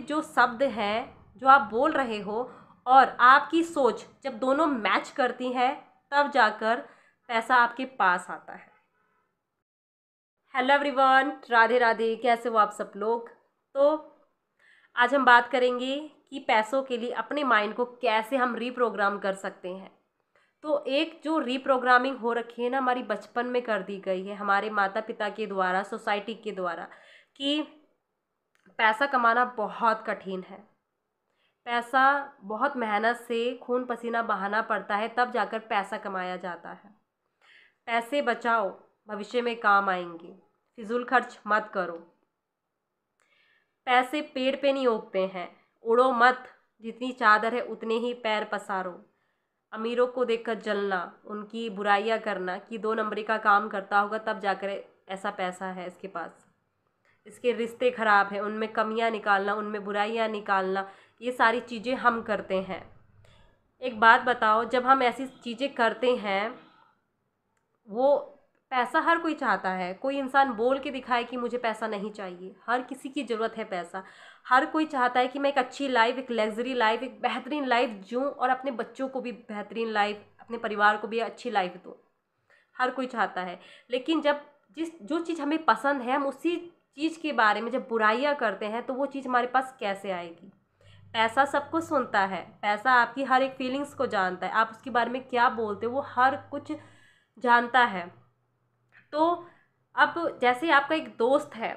जो शब्द हैं जो आप बोल रहे हो और आपकी सोच जब दोनों मैच करती हैं तब जाकर पैसा आपके पास आता है। Hello everyone, Radhe Radhe. कैसे हो आप सब लोग? तो आज हम बात करेंगे कि पैसों के लिए अपने माइंड को कैसे हम रीप्रोग्राम कर सकते हैं। तो एक जो रीप्रोग्रामिंग हो रखी है ना, हमारी बचपन में कर दी गई है हमारे माता पिता के द्वारा, सोसाइटी के द्वारा, कि पैसा कमाना बहुत कठिन है। पैसा बहुत मेहनत से खून पसीना बहाना पड़ता है, तब जाकर पैसा कमाया जाता है। पैसे बचाओ, भविष्य में काम आएंगे। फिजूल खर्च मत करो। पैसे पेड़ पे नहीं उगते हैं, उड़ो मत। जितनी चादर है उतने ही पैर पसारो। अमीरों को देखकर जलना, उनकी बुराइयां करना कि 2 नंबरी का काम करता होगा तब जाकर ऐसा पैसा है इसके पास, इसके रिश्ते खराब हैं, उनमें कमियां निकालना, उनमें बुराइयां निकालना, ये सारी चीज़ें हम करते हैं। एक बात बताओ, जब हम ऐसी चीज़ें करते हैं, वो पैसा हर कोई चाहता है। कोई इंसान बोल के दिखाए कि मुझे पैसा नहीं चाहिए, हर किसी की ज़रूरत है पैसा। हर कोई चाहता है कि मैं एक अच्छी लाइफ, एक लग्जरी लाइफ, एक बेहतरीन लाइफ जीऊँ और अपने बच्चों को भी बेहतरीन लाइफ, अपने परिवार को भी अच्छी लाइफ दूँ। हर कोई चाहता है। लेकिन जब जो चीज़ हमें पसंद है, हम उसी चीज़ के बारे में जब बुराइयां करते हैं तो वो चीज़ हमारे पास कैसे आएगी? पैसा सब कुछ सुनता है, पैसा आपकी हर एक फीलिंग्स को जानता है, आप उसके बारे में क्या बोलते हो वो हर कुछ जानता है। तो अब जैसे आपका एक दोस्त है,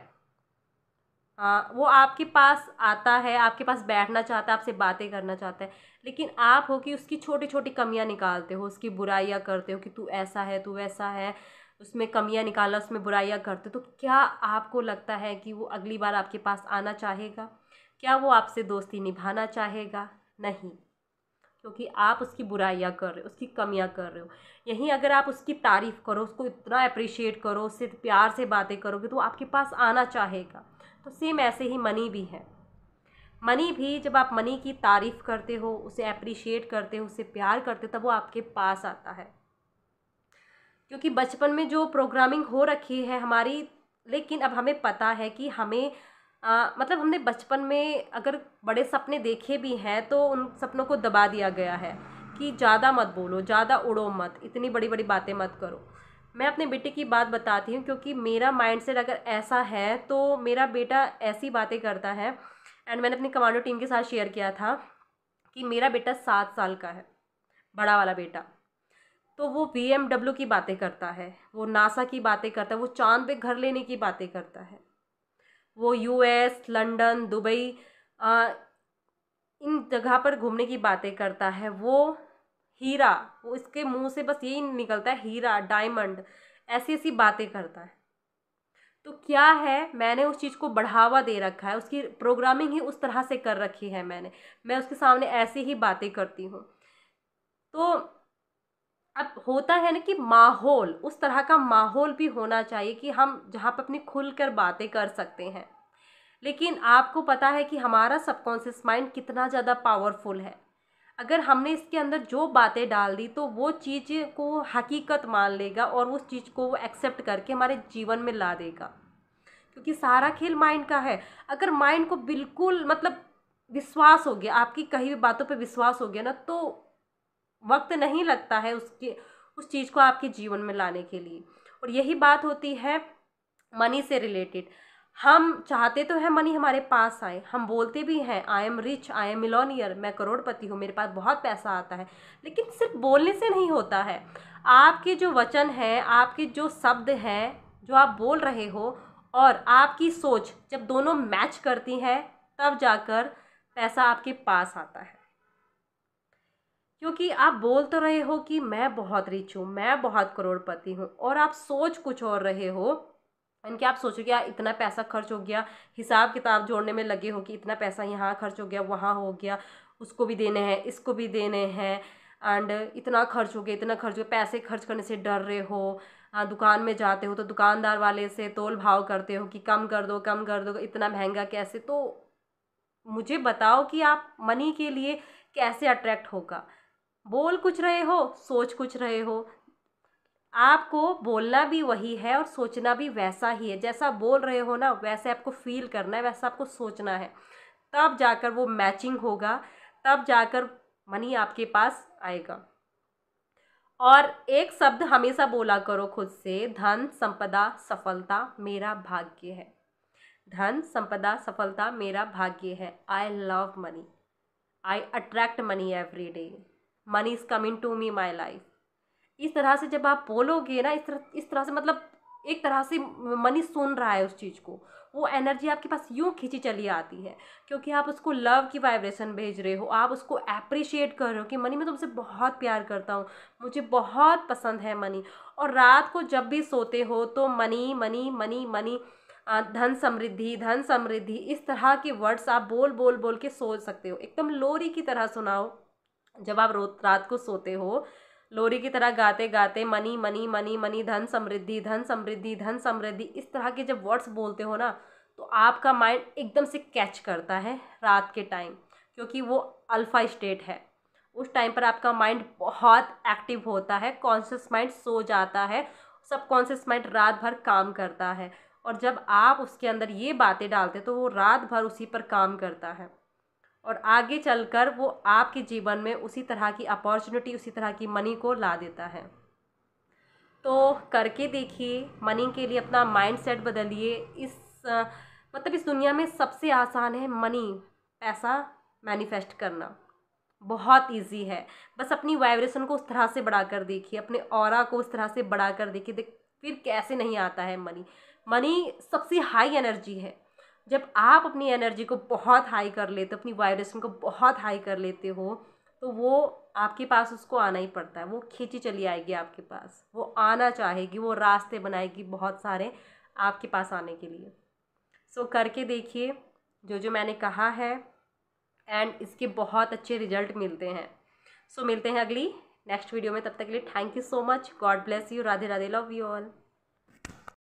वो आपके पास आता है, आपके पास बैठना चाहता है, आपसे बातें करना चाहता है, लेकिन आप हो कि उसकी छोटी छोटी कमियां निकालते हो, उसकी बुराइयां करते हो कि तू ऐसा है, तू वैसा है, उसमें कमियां निकालना, उसमें बुराइयां करते हो। तो क्या आपको लगता है कि वो अगली बार आपके पास आना चाहेगा? क्या वो आपसे दोस्ती निभाना चाहेगा? नहीं, क्योंकि आप उसकी बुराइयां कर रहे हो, उसकी कमियां कर रहे हो। यहीं अगर आप उसकी तारीफ़ करो, उसको इतना अप्रिशिएट करो, उससे प्यार से बातें करोगे तो वो आपके पास आना चाहेगा। तो सेम ऐसे ही मनी भी है। मनी भी जब आप मनी की तारीफ़ करते हो, उसे अप्रिशिएट करते हो, उससे प्यार करते हो, तब वो आपके पास आता है। क्योंकि बचपन में जो प्रोग्रामिंग हो रखी है हमारी, लेकिन अब हमें पता है कि हमें मतलब हमने बचपन में अगर बड़े सपने देखे भी हैं तो उन सपनों को दबा दिया गया है कि ज़्यादा मत बोलो, ज़्यादा उड़ो मत, इतनी बड़ी बड़ी बातें मत करो। मैं अपने बेटे की बात बताती हूँ, क्योंकि मेरा माइंडसेट अगर ऐसा है तो मेरा बेटा ऐसी बातें करता है। एंड मैंने अपनी कमांडो टीम के साथ शेयर किया था कि मेरा बेटा 7 साल का है, बड़ा वाला बेटा। तो वो BMW की बातें करता है, वो नासा की बातें करता है, वो चांद पे घर लेने की बातें करता है, वो US, लंदन, दुबई, इन जगह पर घूमने की बातें करता है। वो हीरा, वो इसके मुंह से बस यही निकलता है, हीरा, डायमंड, ऐसी ऐसी बातें करता है। तो क्या है, मैंने उस चीज़ को बढ़ावा दे रखा है, उसकी प्रोग्रामिंग ही उस तरह से कर रखी है मैं उसके सामने ऐसी ही बातें करती हूँ। तो अब होता है ना कि माहौल, उस तरह का माहौल भी होना चाहिए कि हम जहाँ पर अपनी खुलकर बातें कर सकते हैं। लेकिन आपको पता है कि हमारा सबकॉन्शियस माइंड कितना ज़्यादा पावरफुल है। अगर हमने इसके अंदर जो बातें डाल दी तो वो चीज़ को हकीकत मान लेगा और उस चीज़ को वो एक्सेप्ट करके हमारे जीवन में ला देगा। क्योंकि सारा खेल माइंड का है। अगर माइंड को बिल्कुल मतलब विश्वास हो गया, आपकी कही हुई बातों पे विश्वास हो गया ना, तो वक्त नहीं लगता है उस चीज़ को आपके जीवन में लाने के लिए। और यही बात होती है मनी से रिलेटेड। हम चाहते तो हैं मनी हमारे पास आए, हम बोलते भी हैं I am rich, I am millionaire, मैं करोड़पति हूँ, मेरे पास बहुत पैसा आता है। लेकिन सिर्फ बोलने से नहीं होता है। आपके जो वचन हैं, आपके जो शब्द हैं जो आप बोल रहे हो और आपकी सोच जब दोनों मैच करती हैं तब जाकर पैसा आपके पास आता है। क्योंकि आप बोल तो रहे हो कि मैं बहुत रिच हूँ, मैं बहुत करोड़पति हूँ, और आप सोच कुछ और रहे हो। यानी कि आप सोचो कि यार इतना पैसा खर्च हो गया, हिसाब किताब जोड़ने में लगे हो कि इतना पैसा यहाँ खर्च हो गया, वहाँ हो गया, उसको भी देने हैं, इसको भी देने हैं, एंड इतना खर्च हो गया, इतना खर्च हो गया। पैसे खर्च करने से डर रहे हो। दुकान में जाते हो तो दुकानदार वाले से तोल भाव करते हो कि कम कर दो, कम कर दो, इतना महंगा कैसे। तो मुझे बताओ कि आप मनी के लिए कैसे अट्रैक्ट होगा? बोल कुछ रहे हो, सोच कुछ रहे हो। आपको बोलना भी वही है और सोचना भी वैसा ही है। जैसा बोल रहे हो ना, वैसे आपको फील करना है, वैसा आपको सोचना है। तब जाकर वो मैचिंग होगा, तब जाकर मनी आपके पास आएगा। और एक शब्द हमेशा बोला करो खुद से, धन संपदा सफलता मेरा भाग्य है। धन संपदा सफलता मेरा भाग्य है। I love money, I attract money every day, money is coming to me my life. इस तरह से जब आप बोलोगे ना, इस तरह से मतलब एक तरह से मनी सुन रहा है उस चीज़ को, वो एनर्जी आपके पास यूँ खींची चली आती है, क्योंकि आप उसको लव की वाइब्रेशन भेज रहे हो, आप उसको अप्रिशिएट कर रहे हो कि मनी मैं तुमसे बहुत प्यार करता हूँ, मुझे बहुत पसंद है मनी। और रात को जब भी सोते हो तो मनी मनी मनी मनी, धन समृद्धि धन समृद्धि, इस तरह के वर्ड्स आप बोल बोल बोल के सो सकते हो। एकदम लोरी की तरह सुनाओ जब आप रात को सोते हो, लोरी की तरह गाते गाते मनी मनी मनी मनी, धन समृद्धि धन समृद्धि धन समृद्धि, इस तरह के जब वर्ड्स बोलते हो ना, तो आपका माइंड एकदम से कैच करता है रात के टाइम, क्योंकि वो अल्फा स्टेट है। उस टाइम पर आपका माइंड बहुत एक्टिव होता है, कॉन्शियस माइंड सो जाता है, सबकॉन्शियस माइंड रात भर काम करता है। और जब आप उसके अंदर ये बातें डालते तो वो रात भर उसी पर काम करता है, और आगे चलकर वो आपके जीवन में उसी तरह की अपॉर्चुनिटी, उसी तरह की मनी को ला देता है। तो करके देखिए, मनी के लिए अपना माइंड सेट बदलिए। मतलब इस दुनिया में सबसे आसान है मनी, पैसा मैनिफेस्ट करना बहुत इजी है। बस अपनी वाइब्रेशन को उस तरह से बढ़ा कर देखिए, अपने ऑरा को उस तरह से बढ़ा कर देखिए, फिर कैसे नहीं आता है मनी। मनी सबसे हाई एनर्जी है। जब आप अपनी एनर्जी को बहुत हाई कर लेते हो, अपनी वाइब्रेशन को बहुत हाई कर लेते हो, तो वो आपके पास उसको आना ही पड़ता है, वो खींची चली आएगी आपके पास, वो आना चाहेगी, वो रास्ते बनाएगी बहुत सारे आपके पास आने के लिए। सो करके देखिए जो जो मैंने कहा है, एंड इसके बहुत अच्छे रिजल्ट मिलते हैं। सो मिलते हैं अगली नेक्स्ट वीडियो में, तब तक के लिए thank you so much, God bless you, Radhe Radhe, love you all.